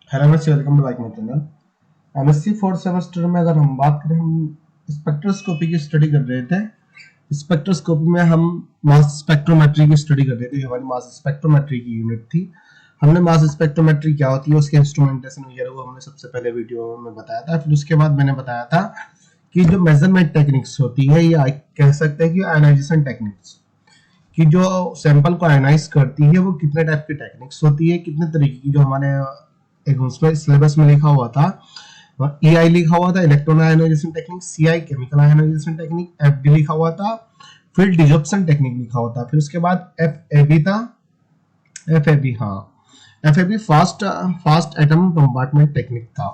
Hello MSc, welcome to back my channel. MSc fourth semester में अगर हम बात करें, हम स्पेक्ट्रोस्कोपी की स्टडी कर रहे थे। स्पेक्ट्रोस्कोपी में हम मास स्पेक्ट्रोमेट्री की स्टडी कर रहे थे। हमारी मास स्पेक्ट्रोमेट्री की यूनिट थी। हमने मास स्पेक्ट्रोमेट्री क्या होती है, उसके इंस्ट्रूमेंटेशन वगैरह को हमने सबसे पहले वीडियो में बताया था। फिर उसके बाद मैंने बताया था कि जो मेजरमेंट टेक्निक्स होती है, या कह सकते हैं कि आयनाइजेशन टेक्निक्स, कि जो सैंपल को आयनाइज करती है वो कितने टाइप की टेक्निक्स होती है, कितने तरीके की। जो हमारे एक उसमें सिलेबस में लिखा हुआ था, ईआई लिखा हुआ था, electron ionisation technique, CI chemical ionization technique, FD लिखा हुआ था, फिर डिजॉर्प्शन टेक्निक लिखा हुआ था। फिर उसके बाद एफएबी था, एफएबी, हाँ, FAB fast fast atom compartment technique था।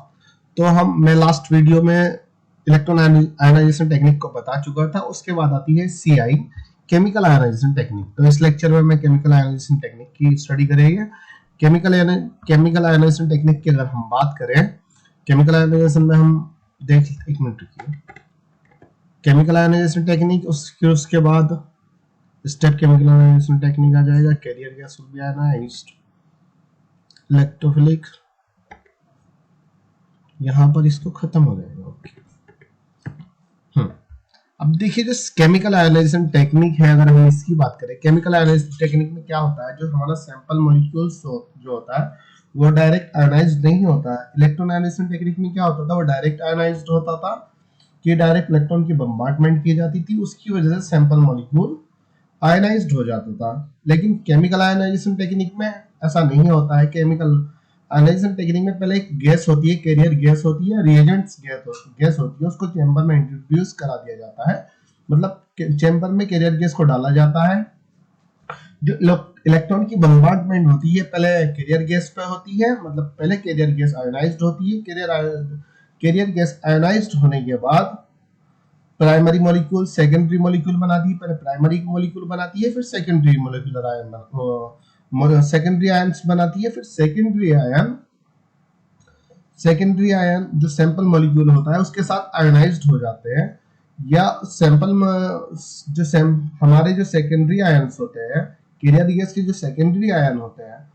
तो मैं लास्ट वीडियो में इलेक्ट्रॉन आयनाइजेशन टेक्निक को बता चुका था। उसके बाद आती है सीआई केमिकल आयनाइजेशन टेक्निक। तो इस लेक्चर में मैं केमिकल आयनाइजेशन टेक्निक की स्टडी करेंगे। केमिकल आयनाइजेशन टेक्निक की अगर हम बात करें, केमिकल आयनाइजेशन में हम देख, एक मिनट रुकिए। केमिकल आयनाइजेशन टेक्निक, उसके बाद स्टेप केमिकल आयनाइजेशन टेक्निक आ जाएगा। Carrier gas will be ionised, electrophilic, यहाँ पर इसको खत्म हो जाएगा। ओके। अब देखिए, जो केमिकल आयनाइजेशन टेक्निक है, अगर हम इसकी बात करें, केमिकल आयनाइजेशन टेक्निक में क्या होता है, जो हमारा सैंपल मॉलिक्यूल्स जो होता है वो डायरेक्ट आयनाइज्ड नहीं होता है। इलेक्ट्रॉन आयनाइजेशन टेक्निक में क्या होता था, वो डायरेक्ट आयनाइज्ड होता था, कि डायरेक्ट इलेक्ट्रॉन की बम्बार्टमेंट की जाती थी, उसकी वजह से सैंपल मॉलिक्यूल आयनाइज्ड हो जाता था। लेकिन केमिकल आयनाइजेशन टेक्निक में ऐसा नहीं होता है। केमिकल आयनाइजेशन टेक्निक में पहले एक गैस होती है, कैरियर गैस होती है, रिएजेंट्स गैस होती है, उसको चेंबर में इंट्रोड्यूस करा दिया जाता है। मतलब चेंबर में कैरियर गैस को डाला जाता है। जो इलेक्ट्रॉन की बम्बार्डमेंट होती है पहले कैरियर गैस पे होती है, मतलब पहले कैरियर गैस आयोनाइज्ड होती है। कैरियर गैस आयोनाइज्ड होने के बाद प्राइमरी मॉलिक्यूल सेकेंडरी मॉलिक्यूल बनाती है। पहले प्राइमरी मॉलिक्यूल बनाती है, फिर secondary molecular ion, secondary ions बनाती है। फिर सेकेंडरी आयन जो सैंपल मॉलिक्यूल होता है उसके साथ आयोनाइज्ड हो जाते हैं। या सैंपल हमारे जो सेकेंडरी आयन्स होते हैं, कैरियर गैस के जो सेकेंडरी आयन होते हैं,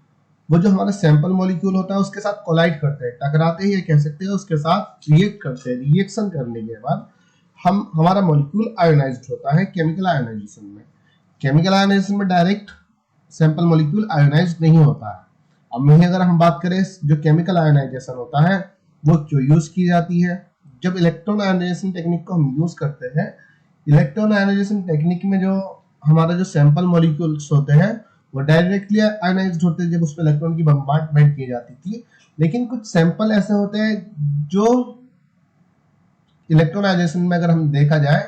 वो जो हमारा सैंपल मॉलिक्यूल होता है उसके साथ कोलाइड करते हैं, टकराते ही कह सकते हैं, उसके साथ रिएक्ट करते हैं। रिएक्शन करने के बाद हमारा मॉलिक्यूल आयोनाइज्ड होता है। केमिकल आयोनाइजेशन में डायरेक्ट सैंपल मॉलिक्यूल आयोनाइज्ड नहीं होता है। अब वहीं अगर हम बात करें, जो केमिकल आयोनाइजेशन होता है वो जो यूज की जाती है, जब इलेक्ट्रॉन आयोनाइजेशन टेक्निक को हम यूज करते हैं, इलेक्ट्रॉन आयोनाइजेशन टेक्निक में जो हमारा जो सैंपल मॉलिक्यूल्स होते हैं वो डायरेक्टली आयोनाइज्ड होते हैं जब उस पर इलेक्ट्रॉन की बम्बार्डमेंट की जाती थी। लेकिन कुछ सैंपल ऐसे होते हैं जो इलेक्ट्रोनाइजेशन में अगर हम देखा जाए,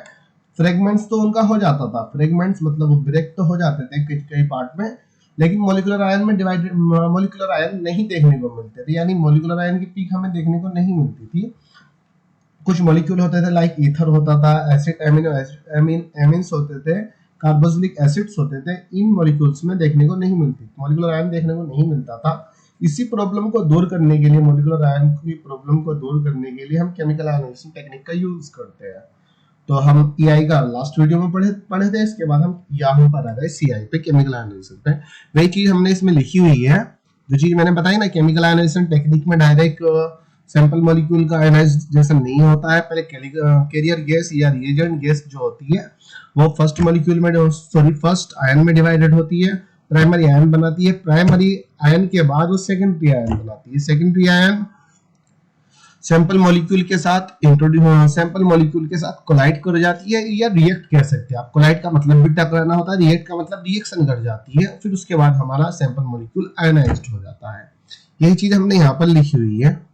फ्रेगमेंट्स तो उनका हो जाता था, फ्रेगमेंट्स मतलब वो ब्रेक तो हो जाते थे कई पार्ट में, लेकिन मॉलिक्यूलर आयन में डिवाइडेड मॉलिक्यूलर आयन नहीं देखने को मिलते थे। यानी मॉलिक्यूलर आयन की पीक हमें देखने को नहीं मिलती थी। कुछ मॉलिक्यूल होते थे, लाइक ईथर होता था, एसिड एमिन्स होते थे, कार्बोक्सिलिक एसिड्स होते थे। इन मॉलिक्यूल्स में देखने को नहीं मिलती, मॉलिक्यूलर आयन देखने को नहीं मिलता था। इसी प्रॉब्लम को दूर करने के लिए, मॉलिक्यूलर आयन की प्रॉब्लम को दूर करने के लिए हम केमिकल आयनाइजेशन टेक्निक का यूज करते हैं। तो हम ईआई का लास्ट वीडियो में पढ़े थे। इसके बाद हम यहाँ पर आ गए सीआई पे, केमिकल आयनाइजेशन पे। वही चीज हमने इसमें लिखी हुई है, जो चीज मैंने बताई ना, केमिकल आयनाइजेशन टेक्निक में डायरेक्ट सैंपल मॉलिक्यूल का आयनाइजेशन नहीं होता है। पहले कैरियर गैस या रिएजेंट गैस जो होती है वो फर्स्ट मॉलिक्यूल में, फर्स्ट आयन में डिवाइडेड होती है, प्राइमरी आयन बनाती है। प्राइमरी आयन के बाद वो सेकेंडरी आयन बनाती है। सेकेंडरी आयन सैंपल मॉलिक्यूल के साथ सैंपल मॉलिक्यूल के साथ कोलाइड कर जाती है, या रिएक्ट कह सकते हैं आप। कोलाइड का मतलब भी टकराना होता है, रिएक्ट का मतलब रिएक्शन कर जाती है। फिर उसके बाद हमारा सैंपल मॉलिक्यूल आयनाइज्ड हो जाता है। यही चीज हमने यहाँ पर लिखी हुई है।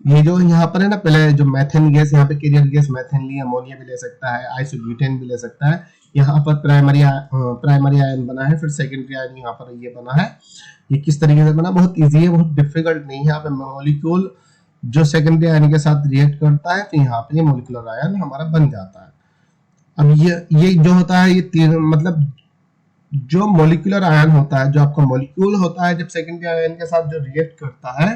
ये जो यहाँ पर है ना, पहले जो मेथेन गैस, यहाँ पे कैरियर गैस मेथेन ली, अमोनिया भी ले सकता है, आइसोब्यूटेन भी ले सकता है। यहाँ पर प्राइमरी आयन बना है, फिर सेकेंडरी आयन यहाँ पर ये बना है। ये किस तरीके से बना, बहुत इजी है, बहुत डिफिकल्ट नहीं है। यहाँ पे मॉलिक्यूल जो सेकेंडरी आयन के साथ रिएक्ट करता है, फिर यहाँ पे ये मॉलिक्यूलर आयन हमारा बन जाता है। अब ये जो होता है, ये मतलब जो मॉलिक्यूलर आयन होता है, जो आपका मॉलिक्यूल होता है, जब सेकेंडरी आयन के साथ जो रिएक्ट करता है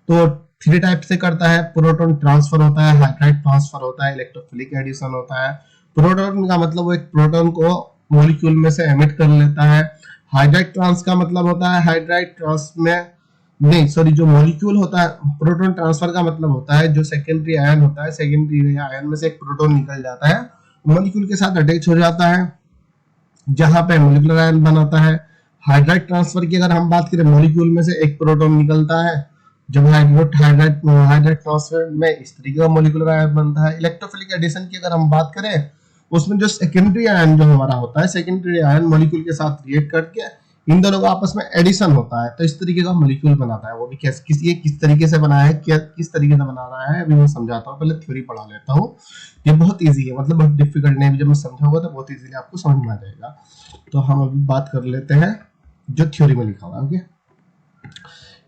तो थ्री टाइप से करता है। प्रोटॉन ट्रांसफर होता है, हाइड्राइड ट्रांसफर होता है, इलेक्ट्रोफिलिक एडिशन होता है। प्रोटॉन का मतलब वो एक प्रोटॉन को मॉलिक्यूल में से एमिट कर लेता है। हाइड्राइड ट्रांस का मतलब होता है हाइड्राइड ट्रांस में नहीं सॉरी, जो मॉलिक्यूल होता है, प्रोटॉन ट्रांसफर का मतलब होता है जो सेकेंडरी आयन होता है, सेकेंडरी आयन में से एक प्रोटॉन निकल जाता है, मॉलिक्यूल के साथ अटैच हो जाता है, जहां पे मॉलिक्यूलर आयन बनाता है। हाइड्राइड ट्रांसफर की अगर हम बात करें, मॉलिक्यूल में से एक प्रोटॉन निकलता है, जब हाइड्राइड ट्रांसफर में इस तरीके का मॉलिक्यूलर आयन बनता है। इलेक्ट्रोफिलिक एडिशन की अगर हम बात करें, उसमें जो सेकेंडरी आयन जो हमारा होता है, सेकेंडरी आयन मॉलिक्यूल के साथ रिएक्ट करके इन दोनों का आपस में एडिशन होता है, तो इस तरीके का मॉलिक्यूल बनाता है। वो भी किस तरीके से बनाया है, क्या किस तरीके से बना रहा है, अभी मैं समझाता हूँ, पहले थ्योरी पढ़ा लेता हूँ। ये बहुत इजी है, मतलब बहुत डिफिकल्ट नहीं है, जब मैं समझाऊंगा तो बहुत इजीली आपको समझ में आ जाएगा। तो हम अभी बात कर लेते हैं जो थ्योरी में लिखा हुआ है। Okay,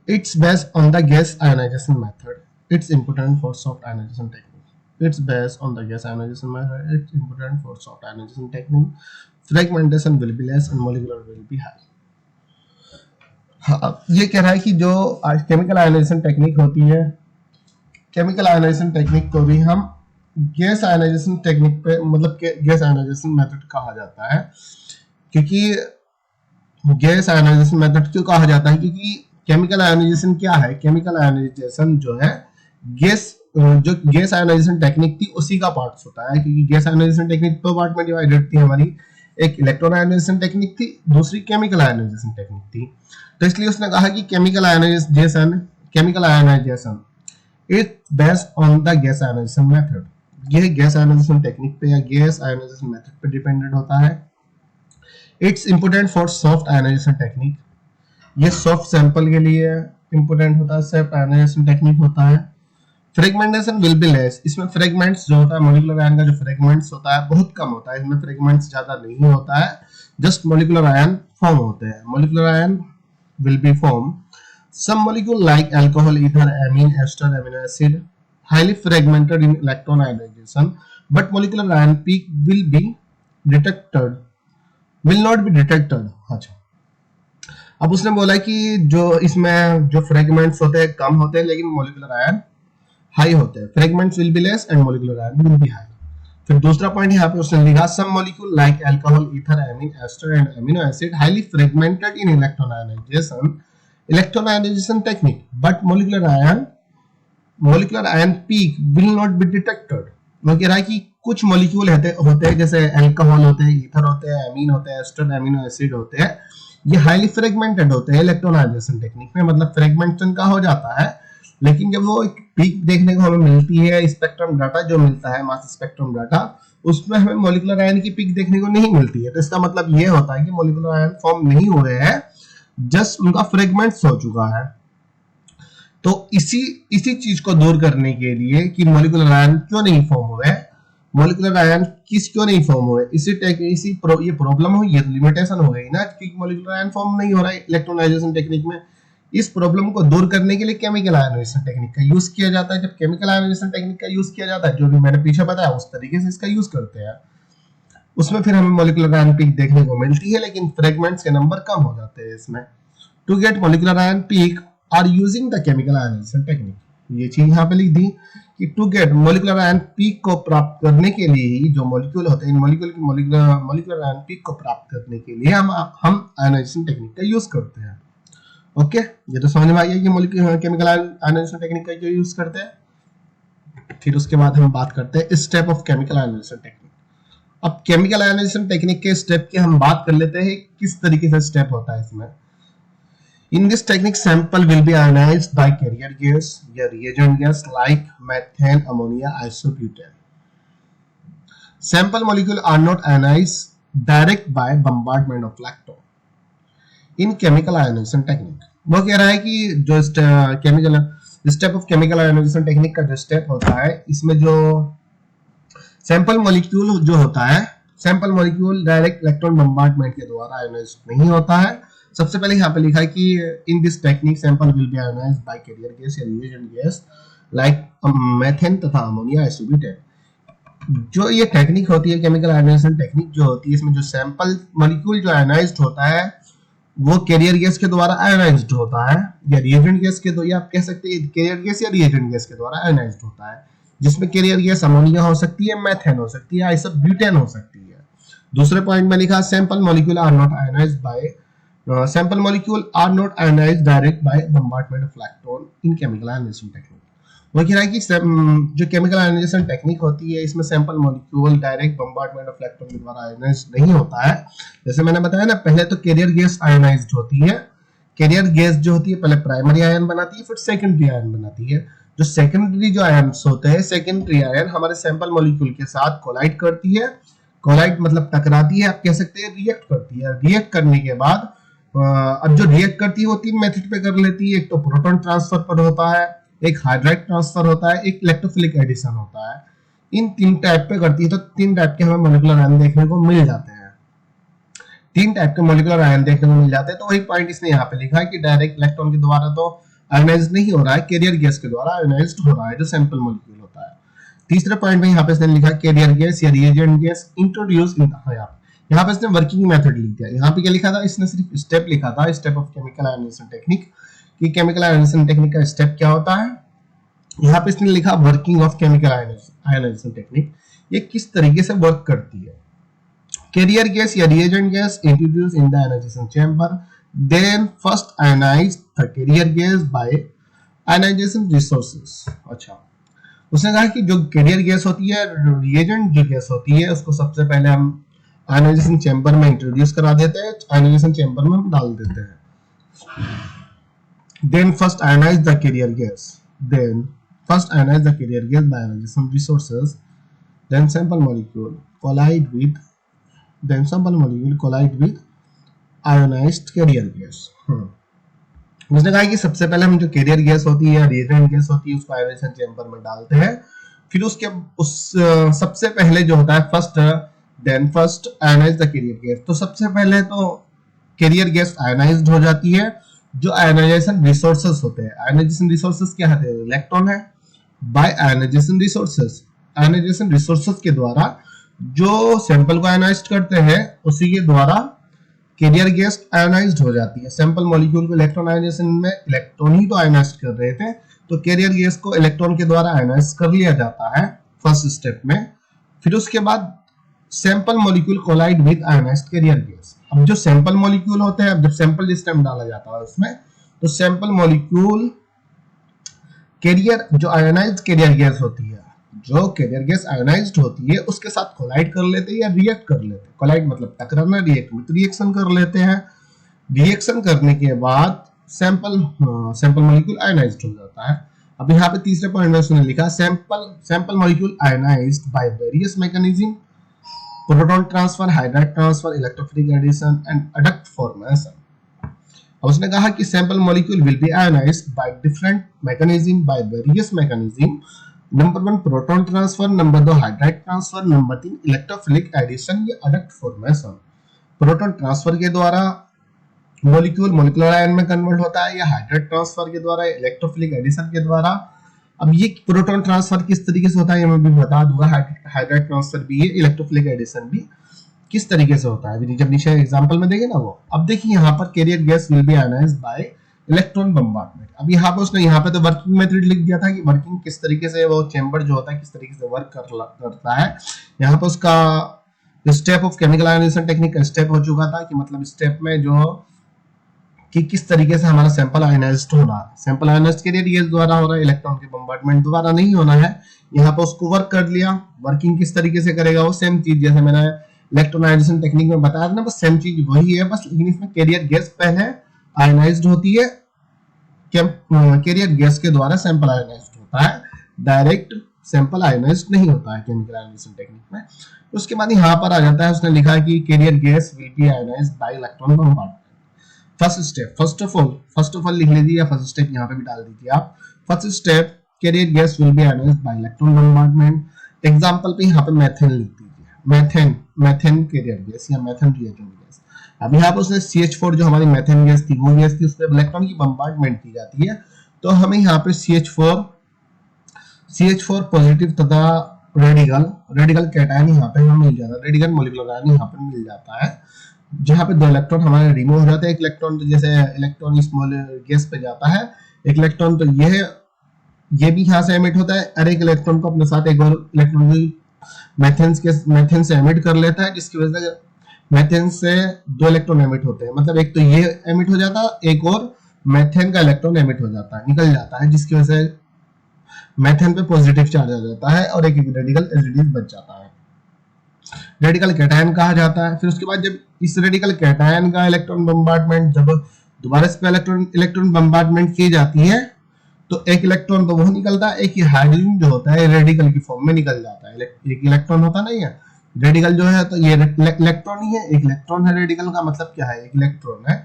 it's based on the gas ionization method. It's important for soft ionization technique. It's based on the gas ionization method. It's important for soft ionization technique. Fragmentation will be less and molecular will be high. हाँ, ये कह रहा है कि जो chemical ionization technique होती है, chemical ionization technique को भी हम गैस आयनाइजेशन टेक्निक पे, मतलब गैस आयनाइजेशन मेथड कहा जाता है। क्योंकि गैस आयनाइजेशन मेथड क्यों कहा जाता है? क्योंकि केमिकल आयनाइजेशन क्या है? केमिकल आयनाइजेशन जो है जो गैस आयनाइजेशन टेक्निक थी उसी का पार्ट होता है। क्योंकि गैस आयनाइजेशन टेक्निक दो पार्ट में डिवाइडेड थी हमारी, एक इलेक्ट्रॉन आयनाइजेशन टेक्निक थी, दूसरी केमिकल आयनाइजेशन टेक्निक थी। तो इसलिए उसने कहा कि chemical ionisation is based on the gas ionisation method. ये गैस आयनाइजेशन टेक्निक पे या गैस आयनाइजेशन मेथड पे डिपेंडेंट होता है। It's important for soft ionisation technique, ये सॉफ्ट सैंपल के लिए इंपोर्टेंट होता है, सॉफ्ट आयनाइजेशन टेक्निक होता है। फ्रेगमेंटेशन विल बी लेस, इसमें फ्रेगमेंट्स जो होता है, मॉलिक्यूलर आयन का जो फ्रेगमेंट्स होता है बहुत कम होता है, इसमें फ्रेगमेंट्स ज्यादा नहीं होता है, जस्ट मॉलिक्यूलर आयन फॉर्म होते हैं। Molecular ion will B form some molecule like alcohol, ether, amine, ester, amino acid highly fragmented in electron ionization, but molecular ion peak will not be detected। अच्छा, अब उसने बोला कि जो इसमें जो फ्रेगमेंट्स होते हैं कम होते हैं, लेकिन मॉलिक्यूलर आयन हाई होते हैं। Fragments will be less and molecular ion will be high. फिर दूसरा पॉइंट यहाँ पे उसने लिखा some molecule like alcohol, ether, amine, ester and amino acid highly fragmented in electron ionisation technique, but molecular ion peak will not be detected. वो कह रहा है कि कुछ मॉलिक्यूल होते हैं जैसे अल्कोहल होते हैं, ईथर होते हैं, एमीन होते हैं, एस्टर अमीनो एसिड होते हैं, ये हाईली फ्रेगमेंटेड होते हैं इलेक्ट्रॉन आयनाइजेशन टेक्निक में, मतलब फ्रेगमेंटेशन का हो जाता है। लेकिन जब वो एक पीक देखने को हमें मिलती है, स्पेक्ट्रम डाटा जो मिलता है, मास स्पेक्ट्रम डाटा, उसमें हमें मॉलिक्यूलर आयन की पीक देखने को नहीं मिलती है। तो इसका मतलब ये होता है कि मॉलिक्यूलर आयन फॉर्म नहीं हो रहे हैं, जस्ट उनका फ्रेगमेंट्स हो चुका है। तो इसी चीज को दूर करने के लिए कि मॉलिक्यूलर आयन क्यों नहीं फॉर्म हुए, मॉलिक्यूलर आयन क्यों नहीं फॉर्म हुए, ये प्रॉब्लम हो, ये लिमिटेशन हो गई ना कि मॉलिक्यूलर आयन फॉर्म नहीं हो रहा है इलेक्ट्रोनाइजेशन टेक्निक में। इस प्रॉब्लम को दूर करने के लिए केमिकल आयनाइजेशन टेक्निक का यूज किया जाता है। जब केमिकल आयनाइजेशन टेक्निक का यूज किया जाता है, जो भी मैंने पीछे बताया उस तरीके से इसका यूज करते हैं, उसमें फिर हमें मॉलिक्यूलर आयन पीक देखने को मिलती है, लेकिन फ्रेगमेंट्स के नंबर कम हो जाते हैं इसमें। To get molecular ion peak are using the chemical ionization technique, ये चीज यहाँ पे लिख दी कि to get molecular ion peak को प्राप्त करने के लिए ही जो मॉलिक्यूल होते हैं, इन मॉलिक्यूलर आयन पीक को प्राप्त करने के लिए हम आयनाइजेशन टेक्निक का यूज करते हैं। ओके, ये तो समझ में आ गया कि मॉलिक्यूलर केमिकल आयनाइजेशन टेक्निक का क्यों यूज करते हैं। फिर उसके बाद हम बात करते हैं step of chemical ionization technique. अब केमिकल आयनाइजेशन टेक्निक के स्टेप की हम बात कर लेते हैं, किस तरीके से स्टेप होता है इसमें। In this technique, sample will be ionized by carrier gas या reagent gas like methane, ammonia, isobutane. Sample molecule are not ionized direct by bombardment of electron. In chemical ionization technique, वो कह रहा है कि जो chemical step of chemical ionization technique का जो step होता है, इसमें जो सैंपल मॉलिक्यूल जो होता है, sample molecule direct electron bombardment के द्वारा आयनाइज नहीं होता है। सबसे पहले यहाँ पे लिखा है कि in this technique sample will be ionised by carrier gas या रिएजेंट गैस लाइक मेथेन तथा अमोनिया, आइसोब्यूटेन। जो ये टेक्निक होती है केमिकल आयनाइजेशन टेक्निक जो होती है, इसमें जो सैंपल मॉलिक्यूल जो आयनाइज्ड होता है वो कैरियर गैस के द्वारा आयनाइज्ड होता है, या रिएजेंट गैस के द्वारा, आप कह सकते हैं कैरियर गैस या रिएजेंट गैस के द्वारा आयनाइज्ड होता है, जिसमें कैरियर गैस अमोनिया हो सकती है, मेथेन हो सकती है, आइसोब्यूटेन हो सकती है। दूसरे पॉइंट में लिखा sample molecule are not ionised by sample molecule are not ionized direct by bombardment of electron in chemical ionization technique. वो कह रहा है कि जो केमिकल आयनाइजेशन टेक्निक होती है इसमें sample molecule direct bombardment of electron के द्वारा आयनाइज नहीं होता है। जैसे मैंने बताया ना, पहले तो कैरियर गैस आयनाइज्ड होती है। कैरियर गैस जो होती है पहले प्राइमरी आयन बनाती है, फिर सेकेंडरी आयन बनाती है। जो सेकेंडरी जो आयन्स होते हैं, सेकेंडरी आयन हमारे सैंपल मॉलिक्यूल के साथ कोलाइड करती है। कोलाइड मतलब टकराती है, आप कह सकते हैं रिएक्ट करती है। रिएक्ट करने के बाद अब जो रिएक्ट करती है वो तीन मेथड पे कर लेती है। एक तो प्रोटॉन ट्रांसफर पर होता है, एक हाइड्राइड ट्रांसफर होता है, एक इलेक्ट्रोफिलिक एडिशन होता है। इन तीन टाइप पे करती है, तो तीन टाइप के हमें मॉलिक्यूलर आयन देखने को मिल जाते हैं। तीन टाइप के मॉलिक्यूलर आयन देखने को मिल जाते हैं। तो वही पॉइंट इसने यहाँ पे लिखा है कि डायरेक्ट इलेक्ट्रॉन के द्वारा तो आयनाइज नहीं हो रहा है, कैरियर गैस के द्वारा आयनाइज्ड हो रहा है जो सैंपल मॉलिक्यूल होता है। तीसरे पॉइंट में यहाँ पे इसने लिखा कैरियर गैस या रिएजेंट गैस इंट्रोड्यूस इन यहाँ पे इसने वर्किंग मेथड लिख दिया। यहाँ पे क्या लिखा था, इसने सिर्फ स्टेप लिखा था, step of chemical ionization technique, कि केमिकल आयनाइजेशन टेक्निक का स्टेप क्या होता है। यहाँ पे इसने लिखा working of chemical ionization technique, ये किस तरीके से वर्क करती है। कैरियर गैस या reagent gas introduce in the ionisation chamber, then first ionise the carrier gas by ionisation resources. अच्छा, उसने कहा कि जो कैरियर गैस होती है, रिएजेंट जो गैस होती है, उसको सबसे पहले हम आयनाइजेशन चैम्बर में इंट्रोड्यूस करा देते हैं, आयनाइजेशन चैम्बर में हम डाल देते हैं। Then first ionise the carrier gas, then first ionize the carrier gas by ionization resources, then sample molecule collide with ionized carrier gas। उसने कहा कि सबसे पहले हम जो कैरियर गैस होती है या रिएजेंट गैस होती है उसको आयनाइजेशन चैम्बर में डालते हैं। फिर सबसे पहले जो होता है first ionise the carrier gas. तो सबसे पहले तो कैरियर गैस आयनाइज्ड हो जाती है। जो आयनाइजेशन रिसोर्सेज होते हैं, आयनाइजेशन रिसोर्सेज क्या होते हैं, इलेक्ट्रॉन है। बाय आयनाइजेशन रिसोर्सेज के द्वारा जो सैंपल को आयनाइज्ड करते हैं उसी के द्वारा कैरियर गैस आयनाइज्ड हो जाती है। सैंपल मॉलिक्यूल को इलेक्ट्रॉन आयनाइजेशन में इलेक्ट्रॉन ही तो आयनाइज्ड कर रहे थे, तो कैरियर गैस को इलेक्ट्रॉन के द्वारा आयनाइज कर लिया जाता है फर्स्ट स्टेप में। फिर उसके बाद sample molecule collide with ionised carrier gas. अब जो सैंपल मॉलिक्यूल होते हैं, अब जब सैंपल लिस्ट में डाला जाता है उसमें, तो सैंपल मॉलिक्यूल कैरियर जो आयनाइज्ड कैरियर गैस होती है, जो कैरियर गैस आयनाइज्ड होती है उसके साथ कोलाइड कर लेते हैं या रिएक्ट कर लेते हैं। कोलाइड मतलब टकराना, रिएक्ट मतलब रिएक्शन कर लेते हैं। रिएक्शन करने के बाद सैंपल मॉलिक्यूल आयनाइज्ड हो जाता है। अब यहाँ पे तीसरे पॉइंट में उसने लिखा sample molecule ionised by various mechanism, proton transfer, hydride transfer, electrophilic addition and adduct formation. उसने कहा कि sample molecule will be ionised by different mechanism, by various mechanism. Number 1 proton transfer, number 2 hydride transfer, number 3 electrophilic addition या adduct formation. Proton transfer के द्वारा molecule molecular ion में convert होता है, या हाइड्राइड ट्रांसफर के द्वारा, इलेक्ट्रोफिलिक एडिशन के द्वारा। अब ये प्रोटॉन ट्रांसफर किस तरीके से होता है ये मैं भी बता दूंगा, हाइड्राइड ट्रांसफर भी है, इलेक्ट्रोफिलिक एडिशन भी किस तरीके से होता है जब नीचे एग्जांपल में देंगे ना वो। अब देखिए यहाँ पर carrier gas will be ionised by electron bombardment. अब यहाँ पे उसने यहाँ पे तो वर्किंग मेथड लिख दिया था कि वर्किंग किस तरीके से वो चेंबर जो होता है किस तरीके से वर्क करता है। यहाँ पे उसका step of chemical ionization technique का स्टेप हो चुका था कि मतलब स्टेप में जो कि किस तरीके से हमारा सैंपल आयनाइज्ड हो रहा है। सैंपल आयनाइज्ड कैरियर गैस द्वारा हो रहा है, इलेक्ट्रॉन के बम्बार्डमेंट द्वारा नहीं होना है। यहाँ पे उसको वर्क कर लिया। वर्किंग किस तरीके से करेगा वो सेम चीज जैसे मैंने इलेक्ट्रॉन आयनाइजेशन टेक्निक में बताया था ना, बस सेम चीज वही है, बस लेकिन इसमें कैरियर गैस पहले आयनाइज्ड होती है, कैरियर गैस के द्वारा सैंपल आयनाइज्ड होता है, डायरेक्ट सैंपल आयनाइज्ड नहीं होता है केमिकल आयनाइजेशन टेक्निक में। उसके बाद यहाँ पर आ जाता है, उसने लिखा कि carrier gas will be ionised by electron bombardment. First step, first of all लिख लीजिए या फर्स्ट स्टेप यहाँ पे भी डाल दीजिए आप। First step carrier gas will be ionised by electron bombardment. Example पे यहाँ पे मेथेन लिख दीजिए, मेथेन कैरियर गैस या मेथेन रिएजेंट गैस। अब यहाँ पर उसने CH4 जो हमारी मेथेन गैस थी वो गैस थी, उस पर इलेक्ट्रॉन की बम्बार्डमेंट की जाती है, तो हमें यहाँ पे CH4 पॉजिटिव तथा रेडिकल कैटायन यहाँ पे हमें मिल जाता है, रेडिकल मॉलिक्यूलर आयन यहाँ पे मिल जाता है, जहाँ पे 2 इलेक्ट्रॉन हमारे रिमूव हो जाते हैं। एक इलेक्ट्रॉन तो जैसे इलेक्ट्रॉन स्मॉल गैस पे जाता है, एक इलेक्ट्रॉन तो ये भी यहाँ से एमिट होता है, और एक इलेक्ट्रॉन को अपने साथ एक और इलेक्ट्रॉन मेथेन से एमिट कर लेता है, जिसकी वजह से मेथेन से 2 इलेक्ट्रॉन एमिट होते हैं, मतलब एक तो ये एमिट हो जाता है, एक और मेथेन का इलेक्ट्रॉन एमिट हो जाता है, निकल जाता है, जिसकी वजह से मेथेन पे पॉजिटिव चार्ज आ जाता है और एक रेडिकल एच बच जाता है, रेडिकल कैटायन कहा जाता है। फिर उसके बाद जब इस रेडिकल कैटायन का इलेक्ट्रॉन बम्बार्डमेंट, जब दोबारा इस पे इलेक्ट्रॉन बम्बार्डमेंट की जाती है, तो एक इलेक्ट्रॉन तो वो निकलता है, एक हाइड्रोजन जो होता है रेडिकल की फॉर्म में निकल जाता है। एक इलेक्ट्रॉन होता नहीं है, रेडिकल जो है तो ये इलेक्ट्रॉन ही है, एक इलेक्ट्रॉन है, रेडिकल का मतलब क्या है, एक इलेक्ट्रॉन है,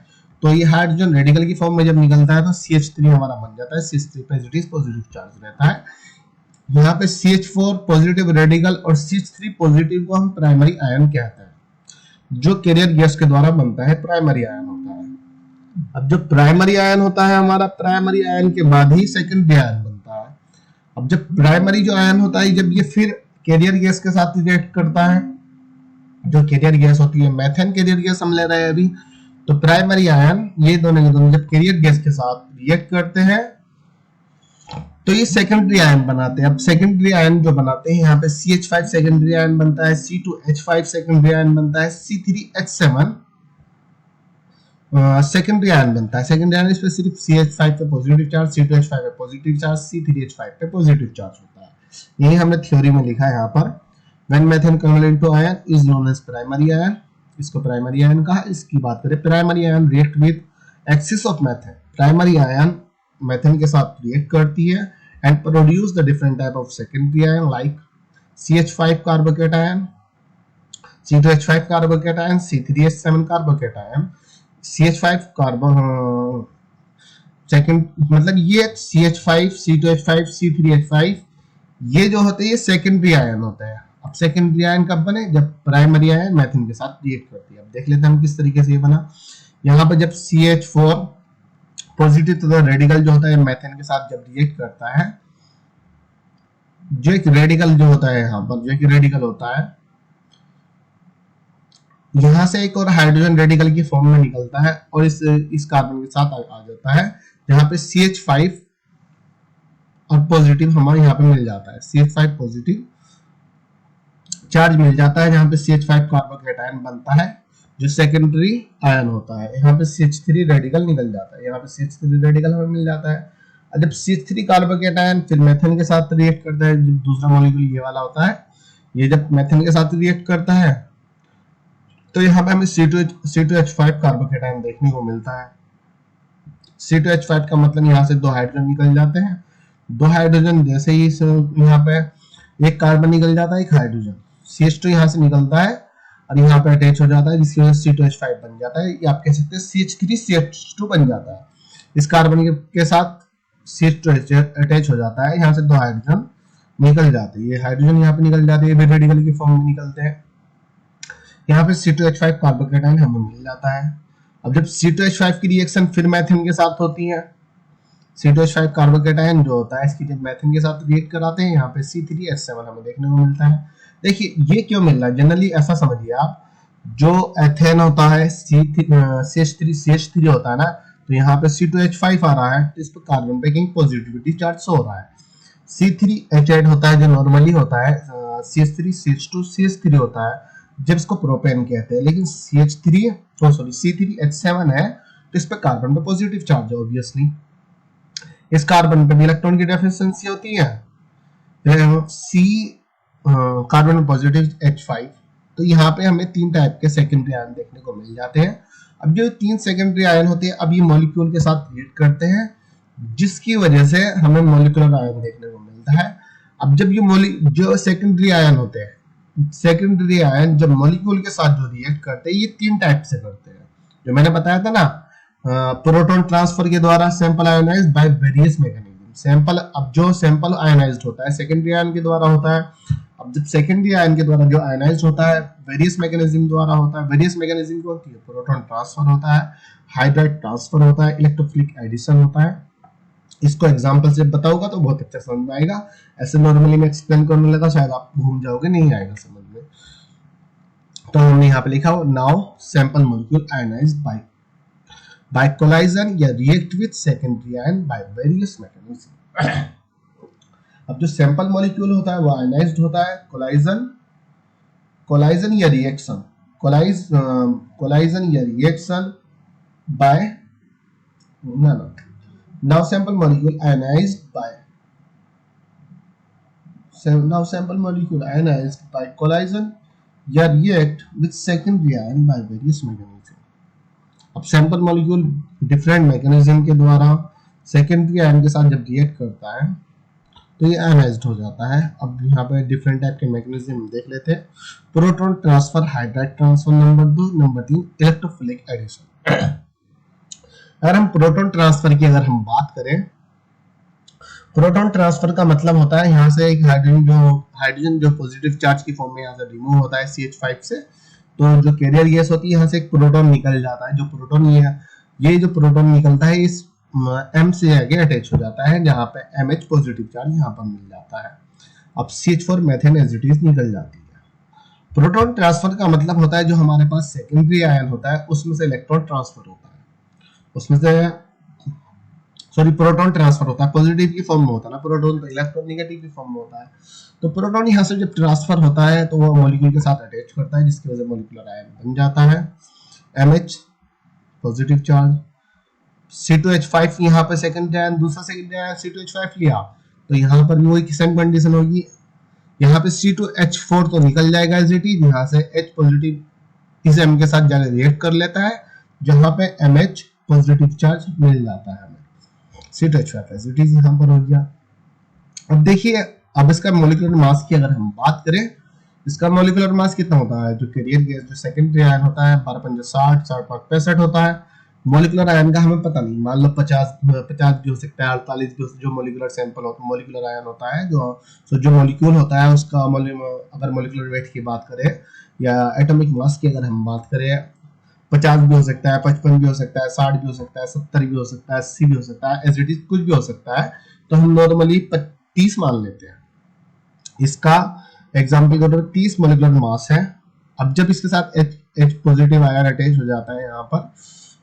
तो ये हाइड्रोजन रेडिकल की फॉर्म में जब निकलता है तो CH3 हमारा बन जाता है, CH3 पॉजिटिव चार्ज रहता है। यहाँ पे CH4 पॉजिटिव रेडिकल और CH3 पॉजिटिव को हम प्राइमरी आयन कहते हैं, जो कैरियर गैस के द्वारा बनता है, प्राइमरी आयन होता है। अब जो प्राइमरी आयन होता है हमारा, प्राइमरी आयन के बाद ही सेकेंडरी आयन बनता है। अब जब प्राइमरी जो आयन होता है, जब ये फिर कैरियर गैस के साथ रिएक्ट करता है, जो कैरियर गैस होती है मेथेन कैरियर गैस हम ले रहे हैं अभी, तो प्राइमरी आयन ये दोनों के दोनों जब कैरियर गैस के साथ रिएक्ट करते हैं तो ये सेकेंडरी आयन बनाते हैं। अब सेकेंडरी आयन जो बनाते हैं, यहाँ पे CH5 सेकेंडरी आयन बनता है, C2H5 सेकेंडरी आयन बनता है, C3H7 सेकेंडरी आयन बनता है। सेकेंडरी आयन इस पे सिर्फ CH5 पे पॉजिटिव चार्ज, C2H5 पे पॉजिटिव चार्ज, C3H5 पे पॉजिटिव चार्ज होता है। यही हमने थ्योरी में लिखा है यहाँ पर। When methane convert into ion is known as primary ion, इसको प्राइमरी आयन कहा। इसकी बात करें, primary ion react with excess of methane, primary ion methane के साथ रिएक्ट करती है and produce the different type of secondary ion like CH5 carbocation, C2H5 carbocation, C3H7 carbocation, CH5 carbon second, मतलब ये CH5, C2H5, C3H5 ये जो होते हैं ये सेकेंडरी आयन होते हैं। अब सेकेंडरी आयन कब बने, जब प्राइमरी आयन मेथेन के साथ रिएक्ट करती है। अब देख लेते हैं हम किस तरीके से ये बना। यहाँ पर जब CH4 पॉजिटिव तो रेडिकल जो होता है मेथेन के साथ जब रिएक्ट करता है, जो एक रेडिकल जो होता है यहाँ पर, जो एक रेडिकल होता है, यहां से एक और हाइड्रोजन रेडिकल की फॉर्म में निकलता है और इस कार्बन के साथ आ जाता है, जहां पे CH5 और पॉजिटिव हमारे यहाँ पे मिल जाता है, CH5 पॉजिटिव चार्ज मिल जाता है, जहां पे CH5 कार्बोकेटायन बनता है जो सेकेंडरी आयन होता है। यहाँ पे CH3 रेडिकल निकल जाता है, यहाँ पे CH3 रेडिकल हमें मिल जाता है। और जब CH3 कार्बोकेटायन फिर मेथेन के साथ रिएक्ट करता है, जो दूसरा मॉलिक्यूल ये वाला होता है, ये जब मेथेन के साथ रिएक्ट करता है तो यहाँ पे हमें C2H5 कार्बोकेटायन देखने को मिलता है। C2H5 का मतलब यहाँ से 2 हाइड्रोजन निकल जाते हैं, 2 हाइड्रोजन जैसे ही यहाँ पे एक कार्बन निकल जाता है, एक हाइड्रोजन CH2 यहाँ से निकलता है और यहाँ पे अटैच हो जाता है, जिसकी वजह से C2H5 बन जाता है, या आप कह सकते हैं CH3CH2 बन जाता है। इस कार्बन के साथ CH2 अटैच हो जाता है, यहाँ से 2 हाइड्रोजन निकल जाते हैं, ये हाइड्रोजन यहाँ पे निकल जाते हैं, रेडिकल की फॉर्म में निकलते हैं। यहाँ पे C2H5 कार्बोकेटायन हमें मिल जाता है। अब जब C2H5 की रिएक्शन फिर मेथेन के साथ होती है, C2H5 कार्बोकेटायन जो होता है इसकी जब मेथेन के साथ रिएक्ट कराते हैं, यहाँ पे C3H7 हमें देखने को मिलता है। देखिए ये क्यों मिल रहा है, जनरली ऐसा समझिए आप, जो एथेन होता है CH3 होता है ना, तो यहाँ पे C2H5 आ रहा है, तो इस पर कार्बन पे कहीं पॉजिटिविटी चार्ज हो रहा है। C3H8 होता है जो नॉर्मली होता है, CH3CH2 CH3 होता है जब इसको प्रोपेन कहते हैं, लेकिन C3H7 है तो इस पे कार्बन पे पॉजिटिव चार्ज है ऑब्वियसली। इस कार्बन पे भी इलेक्ट्रॉन की डेफिशिएंसी होती है, C कार्बन में पॉजिटिव H5, तो यहाँ पे हमें 3 टाइप के सेकेंडरी आयन देखने को मिल जाते हैं। अब जो 3 सेकेंडरी आयन होते हैं, अब ये मॉलिक्यूल के साथ रिएक्ट करते हैं, जिसकी वजह से हमें मॉलिक्यूलर आयन देखने को मिलता है। अब जब ये जो सेकेंडरी आयन होते हैं, सेकेंडरी आयन जब मॉलिक्यूल के साथ जो रिएक्ट करते हैं, ये 3 टाइप से करते हैं, जो मैंने बताया था ना, प्रोटॉन ट्रांसफर के द्वारा, sample ionised bye various mechanism. Sample, अब जो सैंपल आयोनाइज्ड होता है सेकेंडरी आयन के द्वारा होता है। अब जब सेकेंडरी आयन के द्वारा जो आयोनाइज्ड होता है वेरियस मैकेनिज्म द्वारा होता है। वेरियस मैकेनिज्म क्या होती है, प्रोटॉन ट्रांसफर होता है, हाइड्राइड ट्रांसफर होता है, इलेक्ट्रोफिलिक एडिशन होता है। इसको एग्जांपल से बताऊंगा तो बहुत अच्छा समझ में आएगा, ऐसे नॉर्मली मैं एक्सप्लेन करने लगा शायद आप घूम जाओगे, नहीं आएगा समझ में। तो हमने यहाँ पे लिखा हो, now sample molecule ionised by collision या react with secondary ion by various mechanism. अब जो सैंपल मॉलिक्यूल होता है वो आयोनाइज्ड होता है, कोलाइजन या रिएक्शन collision या reaction by no now sample molecule ionized by collision या react with secondary ion by various mechanism। अब सैंपल मॉलिक्यूल डिफरेंट मैकेनिज्म के द्वारा सेकेंडरी आयन के साथ जब रिएक्ट करता है तो ये आयनाइज्ड हो जाता है। अब यहाँ पे डिफरेंट टाइप के मैकेनिज्म देख लेते हैं। Proton transfer, hydride transfer number 2, number 3 electrophilic addition. अगर हम प्रोटॉन ट्रांसफर की अगर हम बात करें, प्रोटॉन ट्रांसफर का मतलब होता है यहाँ से एक हाइड्रोजन जो पॉजिटिव चार्ज की फॉर्म में यहाँ से रिमूव होता है CH5 से, तो जो कैरियर गैस होती है यहाँ से एक प्रोटॉन निकल जाता है। जो प्रोटॉन ये जो प्रोटॉन निकलता है इस M से आगे अटैच हो जाता है, जहां पे MH पॉजिटिव चार्ज यहाँ पर मिल जाता है। अब CH4 methane as it is निकल जाती है। प्रोटॉन ट्रांसफर का मतलब होता है जो हमारे पास सेकेंडरी आयन होता है उसमें से इलेक्ट्रॉन ट्रांसफर होता है, प्रोटॉन ट्रांसफर होता है, पॉजिटिव की फॉर्म में होता है ना प्रोटॉन, तो इलेक्ट्रॉन नेगेटिव की फॉर्म में होता है। तो प्रोटॉन यहाँ से जब ट्रांसफर होता है तो वो मॉलिक्यूल के साथ अटैच करता है, जिसकी वजह से मॉलिक्यूलर आयन बन जाता है MH पॉजिटिव चार्ज। C2H5 यहाँ पे सेकंड आयन, दूसरा सेकंड आयन C2H5 लिया तो यहाँ पर भी वही सेम कंडीशन होगी। यहाँ पे C2H4 तो निकल जाएगा एज इट इज, यहाँ से H पॉजिटिव इस M के साथ जाकर रिएक्ट कर लेता है, जहाँ पे MH पॉजिटिव चार्ज मिल जाता है हमें। C2H5 एज इट इज यहाँ पर हो गया। अब देखिए, अब इसका मॉलिक्यूलर मास की अगर हम बात करें, इसका मॉलिक्यूलर मास कितना होता है? जो कैरियर गैस जो सेकेंडरी आयन होता है 12 60 60 65 होता है। मॉलिक्यूलर आयन का हमें पता नहीं, मान लो 50 भी हो सकता है, 48 भी हो सकता है। जो मॉलिक्यूलर सैंपल होता है, मॉलिक्यूलर आयन होता है, जो मॉलिक्यूल होता है उसका अगर मॉलिक्यूलर वेट की बात करें या एटॉमिक मास की अगर हम बात करें, 50 भी हो सकता है, 55 भी हो सकता है, 60 भी हो सकता है, 70 भी हो सकता है, 80 भी हो सकता है, एज इट इज कुछ भी हो सकता है। तो हम नॉर्मली 30 मान लेते हैं। इसका एग्जाम्पल के तौर पर 30 मॉलिक्यूलर मास है। अब जब इसके साथ H पॉजिटिव आयन अटैच हो जाता है यहाँ पर,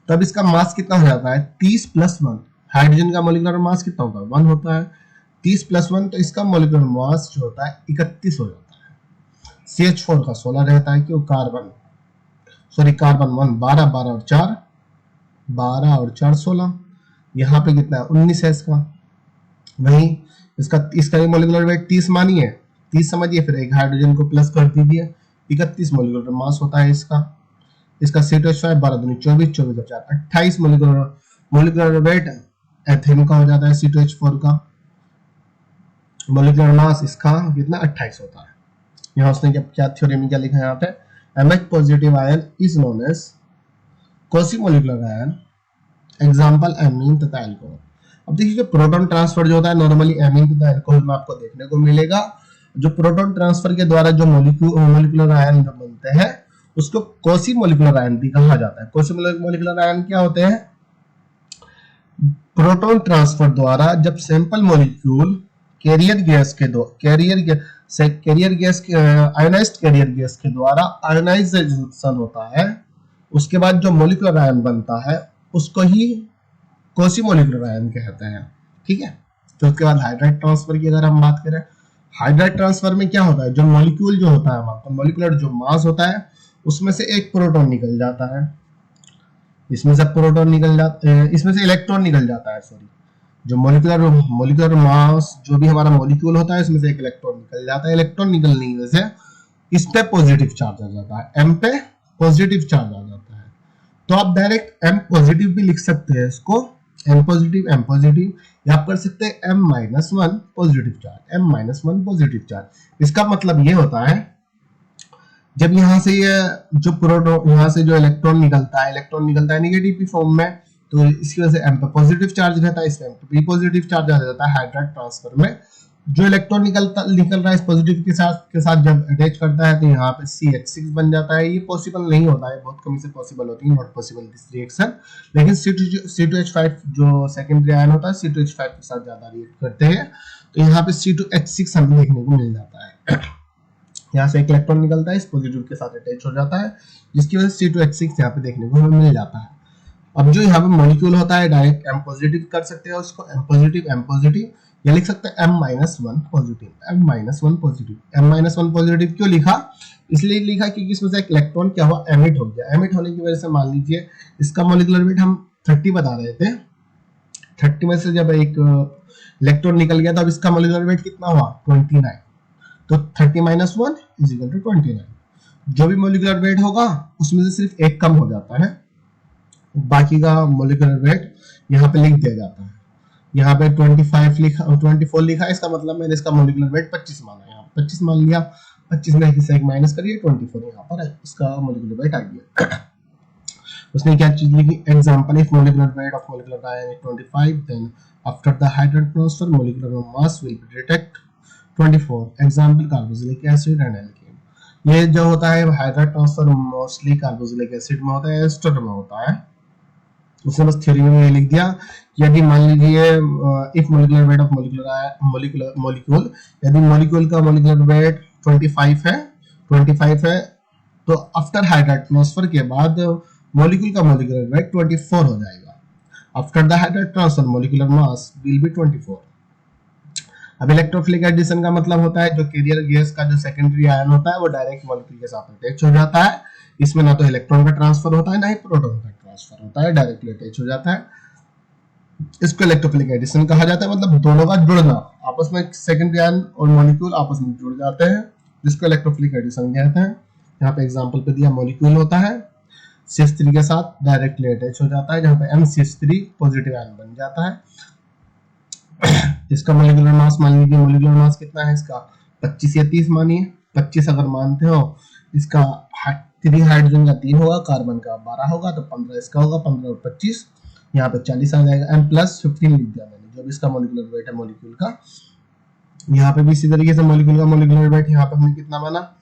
तब इसका मास कितना हो जाता है? 30 + 1। हाइड्रोजन का मॉलिक्यूलर मास कितना होता है? 1 होता है। 30 + 1, तो इसका मॉलिक्यूलर मास जो होता है 31 हो जाता है। CH4 का 16 रहता है, क्यों? कार्बन 1 12 12 और 4 12 और 4 16। यहाँ पे कितना है? 19 है इसका। वही इसका मॉलिक्यूलर वेट 30 मानिए, 30 समझिए, फिर एक हाइड्रोजन को प्लस कर दीजिए, 31 मॉलिक्यूलर मास होता है इसका। C2H5 12 दूनी 24 24 और 4 28 मॉलिक्यूलर वेट एथेन का हो जाता है। C2H4 का मॉलिक्यूलर मास इसका कितना? 28 होता है। यहाँ उसने क्या थ्योरी में क्या लिखा है यहाँ पे? MH positive ion is known as quasi molecular ion, example amine तथा अल्कोहल। अब देखिए, जो प्रोटॉन ट्रांसफर जो होता है नॉर्मली एमीन तथा अल्कोहल में आपको देखने को मिलेगा। जो प्रोटॉन ट्रांसफर के द्वारा जो मॉलिक्यूलर आयन जो बनते हैं उसको क्वासी मॉलिक्यूलर आयन भी कहा जाता है। क्वासी मॉलिक्यूलर आयन क्या होते हैं? प्रोटॉन ट्रांसफर द्वारा जब sample molecule carrier gas ionized carrier gas के द्वारा आयोनाइजेशन होता है, उसके बाद जो मॉलिक्यूलर आयन बनता है उसको ही क्वासी मॉलिक्यूलर आयन कहते हैं। ठीक है। तो उसके बाद हाइड्राइड ट्रांसफर की अगर हम बात करें, हाइड्राइड ट्रांसफर में क्या होता है? जो मॉलिक्यूल जो होता है हमारा मॉलिक्यूलर जो मास होता है उसमें से एक प्रोटॉन निकल जाता है, इसमें से इलेक्ट्रॉन निकल जाता है। सॉरी, जो मॉलिक्यूलर मास जो भी हमारा मॉलिक्यूल होता है इसमें से एक इलेक्ट्रॉन निकल जाता है। इलेक्ट्रॉन निकलने की वजह से इस पे पॉजिटिव चार्ज आ जाता है, M पे पॉजिटिव चार्ज आ जाता है। तो आप डायरेक्ट M पॉजिटिव भी लिख सकते हैं इसको, M पॉजिटिव, या आप कर सकते हैं M-1 positive charge, M-1 positive charge. इसका मतलब ये होता है जब यहाँ से ये जो प्रोटॉन यहाँ से जो इलेक्ट्रॉन निकलता है नेगेटिव की फॉर्म में, तो इसकी वजह से M पे पॉजिटिव चार्ज रहता है, इसमें M पे भी पॉजिटिव चार्ज आ जाता है। हाइड्राइड ट्रांसफर में जो इलेक्ट्रॉन निकल रहा है इस पॉजिटिव के साथ जब अटैच करता है तो यहाँ पे CH6 बन जाता है। ये पॉसिबल नहीं होता है, बहुत कमी से पॉसिबल होती है, नॉट पॉसिबल दिस रिएक्शन। लेकिन C2H5 जो सेकेंडरी आयन होता है C2H5 के साथ ज्यादा रिएक्ट करते हैं, तो यहाँ पे C2H6 हमें देखने को मिल जाता है। यहाँ से एक इलेक्ट्रॉन निकलता है, इस पॉजिटिव के साथ अटैच हो जाता है, जिसकी वजह से C2H6 यहाँ पे देखने को हमें मिल जाता है। अब जो यहाँ पे मॉलिक्यूल होता है डायरेक्ट एम पॉजिटिव कर सकते हैं उसको, एम पॉजिटिव, या लिख सकते हैं M-1 positive, M-1 positive. M-1 positive क्यों लिखा? इसलिए लिखा क्योंकि इसमें से एक इलेक्ट्रॉन क्या हुआ, एमिट हो गया। एमिट होने की वजह से मान लीजिए इसका मॉलिक्यूलर वेट हम 30 बता रहे थे, 30 में से जब एक इलेक्ट्रॉन निकल गया तो अब इसका मॉलिक्यूलर वेट कितना हुआ, 29। तो 30 - 1 = 29। जो भी मॉलिक्यूलर वेट होगा उसमें से सिर्फ एक कम हो जाता है, बाकी का मॉलिक्यूलर वेट यहाँ पे लिख दिया जाता है। यहाँ पे 24 लिखा, इसका मतलब मैंने इसका मॉलिक्यूलर वेट 25 माना, यहाँ 25 मान लिया, 25 में से एक माइनस करिए, 24 यहाँ पर है, इसका मॉलिक्यूलर वेट आ गया। उसने क्या चीज लिखी, example, if molecular weight of molecular ion is 25 then after the hydrogen transfer molecular mass will be detect 24। Example, carboxylic acid and alkane. ये जो होता है hydrogen transfer mostly carboxylic acid में होता है, एस्टर में होता है। उसने बस थ्योरी में ये लिख दिया कि यदि मान लीजिए if molecular weight of molecule यदि मॉलिक्यूल का मॉलिक्यूलर वेट 25 है तो आफ्टर हाइड्रोजन ट्रांसफर के बाद मॉलिक्यूल का मॉलिक्यूलर वेट 24 हो जाएगा। After the hydrogen transfer molecular mass will B 24। अब इलेक्ट्रोफिलिक एडिशन का मतलब होता है जो कैरियर गैस का जो सेकेंडरी आयन होता है वो डायरेक्ट मॉलिक्यूल के साथ अटैच हो जाता है। इसमें ना तो इलेक्ट्रॉन का ट्रांसफर होता है ना ही प्रोटॉन का ट्रांसफर होता है, डायरेक्टली अटैच हो जाता है। इसको इलेक्ट्रोफिलिक एडिशन कहा जाता है, मतलब दोनों का जुड़ना, आपस में सेकेंडरी आयन और मॉलिक्यूल आपस में जुड़ जाते हैं, जिसको इलेक्ट्रोफिलिक एडिशन कहते हैं। यहाँ पे एग्जांपल पे दिया, मॉलिक्यूल होता है CH3 के साथ डायरेक्टली अटैच हो जाता है, जहाँ पे MCH3 पॉजिटिव आयन बन जाता है। इसका मॉलिक्यूलर मास मान लीजिए, मॉलिक्यूलर मास कितना है इसका, 25 या 30 मानिए, 25 अगर मानते हो, इसका 3 हाइड्रोजन का 3 होगा, कार्बन का 12 होगा, तो 15 इसका होगा, 15 और 25 यहाँ पे 40 आ जाएगा। M+15 लिख दिया मैंने, जो भी इसका मॉलिक्यूलर वेट है मॉलिक्यूल का। यहाँ पे भी इसी तरीके से मॉलिक्यूल का मॉलिक्यूलर वेट यहाँ पे हमने कितना माना,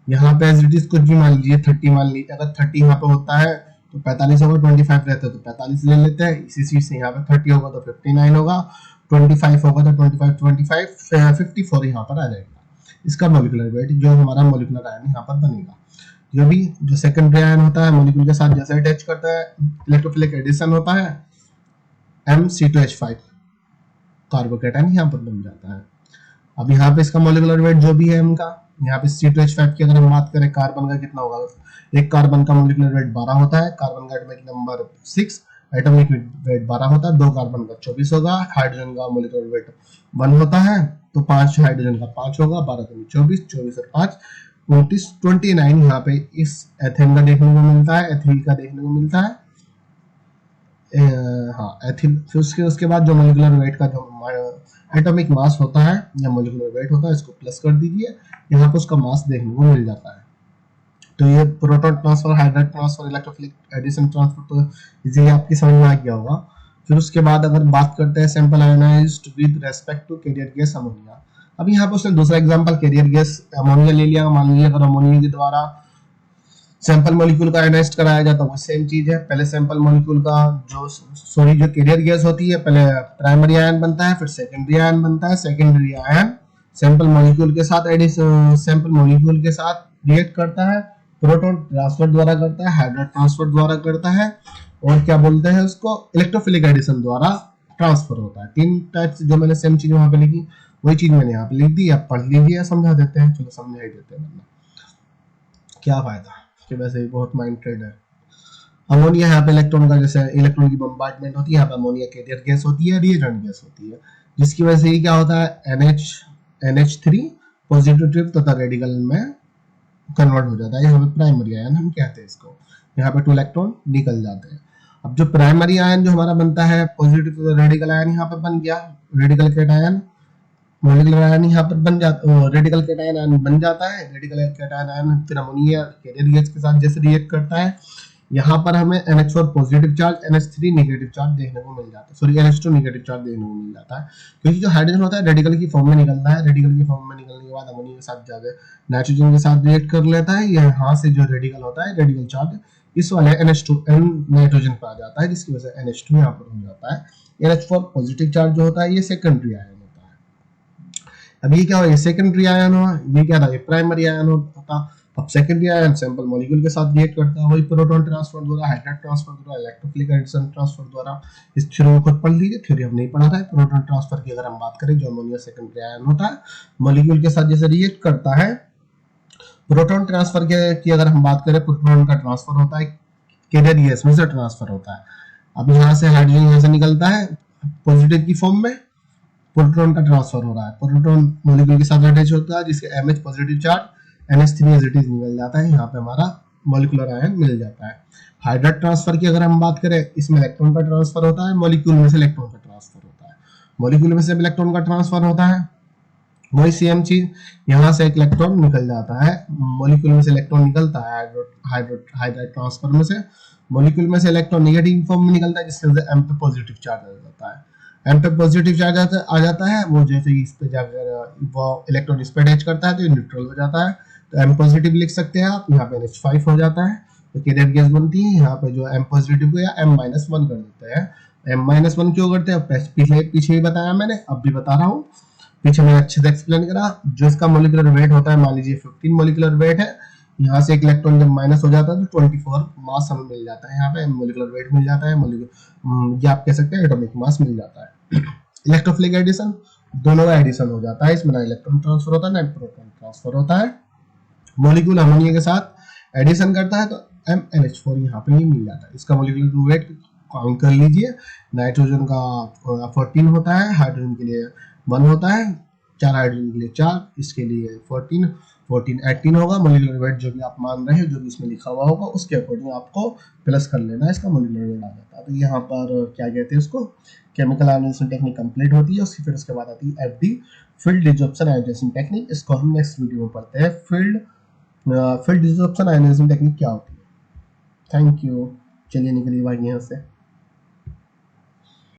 यहाँ पे एज इट इज कुछ भी मान लीजिए, 30 मान लीजिए। अगर 30 यहाँ पे होता है तो 45 होगा, 25 रहता है तो 45 ले लेते हैं। इसी चीज से यहाँ पे 30 होगा तो 59 होगा, 25 होगा तो 54 यहाँ पर आ जाएगा इसका मॉलिक्यूलर वेट, जो हमारा मॉलिक्यूलर आयन यहाँ पर बनेगा। जो सेकेंडरी आयन होता है मॉलिक्यूल के साथ जैसे अटैच करता है, इलेक्ट्रोफिलिक एडिशन होता है, MC2H5 कार्बोकेटायन यहाँ पर बन जाता है। अब यहाँ पे इसका मॉलिक्यूलर वेट जो भी है इनका, यहाँ पे C2H5 की अगर हम बात करें, कार्बन का कितना होगा, एक कार्बन का मॉलिक्यूलर वेट 12 होता है, कार्बन का एटॉमिक नंबर 6, एटॉमिक वेट 12 होता है, 2 कार्बन का 24 होगा, हाइड्रोजन का मॉलिक्यूलर वेट 1 होता है, तो 5 हाइड्रोजन का 5 होगा, 12 तो 24, 24 और 5 29, 29 यहाँ पे इस एथेन का देखने को मिलता है, एथिल का देखने को मिलता है, हाँ एथिल। फिर उसके बाद जो मॉलिक्यूलर वेट का जो एटॉमिक मास होता है या मॉलिक्यूलर वेट होता है, इसको प्लस कर दीजिए, यहाँ पे उसका मास देखने को मिल जाता है। तो ये proton transfer, hydrogen transfer, electrophilic addition transfer तो इजीली आपकी समझ में आ गया होगा। फिर उसके बाद अगर बात करते हैं sample ionized with respect to carrier gas ammonia. अब यहाँ पे उसने दूसरा एग्जांपल कैरियर गैस अमोनिया ले लिया। मान लीजिए अगर अमोनिया के द्वारा सैंपल मॉलिक्यूल का आयोनाइज्ड कराया जाता है, वो सेम चीज है। पहले सैंपल मॉलिक्यूल का जो कैरियर गैस होती है, पहले प्राइमरी आयन बनता है, फिर सेकेंडरी आयन बनता है। सेकेंडरी आयन सैंपल मॉलिक्यूल के साथ रिएक्ट करता है, प्रोटॉन ट्रांसफर द्वारा करता है, हाइड्रोजन ट्रांसफर द्वारा करता है, और क्या बोलते हैं उसको, इलेक्ट्रोफिलिक एडिशन द्वारा ट्रांसफर होता है। 3 टाइप्स जो मैंने सेम चीज वहां पे लिखी, वही चीज मैंने यहाँ पे लिख दी। आप पढ़ लीजिए, समझा देते हैं, चलो समझा ही देते हैं, क्या फायदा कि वैसे ही बहुत माइंड ट्रेड है। अमोनिया यहाँ पे इलेक्ट्रॉन का, जैसे इलेक्ट्रॉन की बम्बार्डमेंट होती है, यहाँ पे अमोनिया कैरियर गैस होती है, रिएजेंट गैस होती है, जिसकी वजह से ही क्या होता है, NH3 पॉजिटिव ट्रिप तथा रेडिकल में कन्वर्ट हो जाता है। यहाँ पे प्राइमरी आयन हम कहते हैं इसको, यहाँ पे 2 इलेक्ट्रॉन निकल जाते हैं। अब जो प्राइमरी आयन जो हमारा बनता है, पॉजिटिव रेडिकल आयन यहाँ पे बन गया, रेडिकल कैटायन मॉलिक्यूलर आयन यहाँ पर बन जाता, रेडिकल कैटायन आयन बन जाता है। रेडिकल कैटायन आयन फिर अमोनिया कैरियर गैस के साथ जैसे रिएक्ट करता है, यहाँ पर हमें NH4 positive charge, NH3 negative charge देखने को मिल जाता है, सॉरी NH2 नेगेटिव चार्ज देखने को मिल जाता है, क्योंकि जो हाइड्रोजन होता है रेडिकल की फॉर्म में निकलता है। रेडिकल की फॉर्म में निकलने के बाद अमोनिया के साथ जाकर नाइट्रोजन के साथ रिएक्ट कर लेता है। यहाँ से जो रेडिकल होता है, रेडिकल चार्ज इस वाले NH2 नाइट्रोजन पर आ जाता है, जिसकी वजह से NH2 यहाँ पर हो जाता है। NH4 पॉजिटिव चार्ज जो होता है, ये सेकेंडरी आयन होता है। अब ये क्या हुआ, ये सेकेंडरी आयन हुआ, ये क्या था, ये प्राइमरी आयन होता। अब सेकेंडरी आयन सैंपल मॉलिक्यूल के साथ रिएक्ट करता है, वही प्रोटॉन ट्रांसफर द्वारा, हाइड्रोजन ट्रांसफर द्वारा, इलेक्ट्रोफिलिक एडिशन ट्रांसफर द्वारा। इस थ्योरी को खुद पढ़ लीजिए, थ्योरी हम नहीं पढ़ा रहा है। प्रोटॉन ट्रांसफर की अगर हम बात करें, जो अमोनिया सेकेंडरी आयन होता है मॉलिक्यूल के साथ जैसे रिएक्ट करता है। प्रोटॉन ट्रांसफर की अगर हम बात करें, प्रोटॉन का ट्रांसफर होता है कैरियर गैस में से ट्रांसफर होता है। अब यहाँ से हाइड्रोजन यहाँ से निकलता है पॉजिटिव की फॉर्म में, प्रोटॉन का ट्रांसफर हो रहा है। प्रोटॉन मॉलिक्यूल के साथ अटैच होता है जिसके MH positive charge, NH3 as it is निकल जाता है, यहाँ पे हमारा मॉलिक्यूलर आयन मिल जाता है। हाइड्रोजन ट्रांसफर की अगर हम बात करें, इसमें इलेक्ट्रॉन का ट्रांसफर होता है, मॉलिक्यूल में से इलेक्ट्रॉन का ट्रांसफर होता है, मॉलिक्यूल में से इलेक्ट्रॉन का ट्रांसफर होता है। वही सेम चीज यहाँ से एक इलेक्ट्रॉन निकल जाता है, मॉलिक्यूल में से इलेक्ट्रॉन निकलता है हाइड्रोजन ट्रांसफर में से, मॉलिक्यूल में से इलेक्ट्रॉन नेगेटिव फॉर्म में निकलता है जिसके वजह से एम पे पॉजिटिव चार्ज आ जाता है। एम पे पॉजिटिव चार्ज आ जाता है, वो जैसे ही इस पे जाकर वो इलेक्ट्रॉन इस पे अटैच करता है तो ये न्यूट्रल हो जाता है, तो एम पॉजिटिव लिख सकते हैं आप। यहाँ पे NH5 हो जाता है, तो कैरियर गैस बनती है। यहाँ पे जो एम पॉजिटिव को या M-1 कर देते हैं। M-1 क्यों करते हैं, पीछे ही बताया मैंने, अब भी बता रहा हूँ, पीछे मैंने अच्छे से एक्सप्लेन करा। जो इसका मोलिकुलर वेट होता है, मान लीजिए 15 मोलिकुलर वेट है, यहाँ से एक इलेक्ट्रॉन जब माइनस हो जाता है तो 24 मास हमें मिल जाता है, यहाँ पे मोलिकुलर वेट मिल जाता है, ये आप कह सकते हैं एटॉमिक मास मिल जाता है। इलेक्ट्रोफिलिक एडिशन, दोनों का एडिशन हो जाता है, इसमें ना इलेक्ट्रॉन ट्रांसफर होता है ना प्रोटॉन ट्रांसफर होता है। मॉलिक्यूल अमोनिया के साथ एडिशन करता है तो MnH4 यहाँ पे ही मिल जाता है। इसका मोलिकुलर वेट काउंट कर लीजिए, नाइट्रोजन का 14 होता है, हाइड्रोजन के लिए 1 होता है, 4 हाइड्रोजन के लिए 4, इसके लिए 14 18 होगा। मोलिकुलर वेट जो भी आप मान रहे हैं, जो भी इसमें लिखा हुआ होगा उसके अकॉर्डिंग आपको प्लस कर लेना है, इसका मोलिकुलर वेट आ जाता है। तो यहाँ पर क्या कहते हैं इसको, केमिकल आयोनाइजेशन टेक्निक कंप्लीट होती है, उसकी फिर उसके बाद आती है FD, field desorption ionization technique. इसको हम नेक्स्ट वीडियो में पढ़ते हैं, फील्ड डिसॉर्प्शन आयोनाइजेशन टेक्निक क्या होती है। थैंक यू, चलिए निकलिए भाई यहाँ से।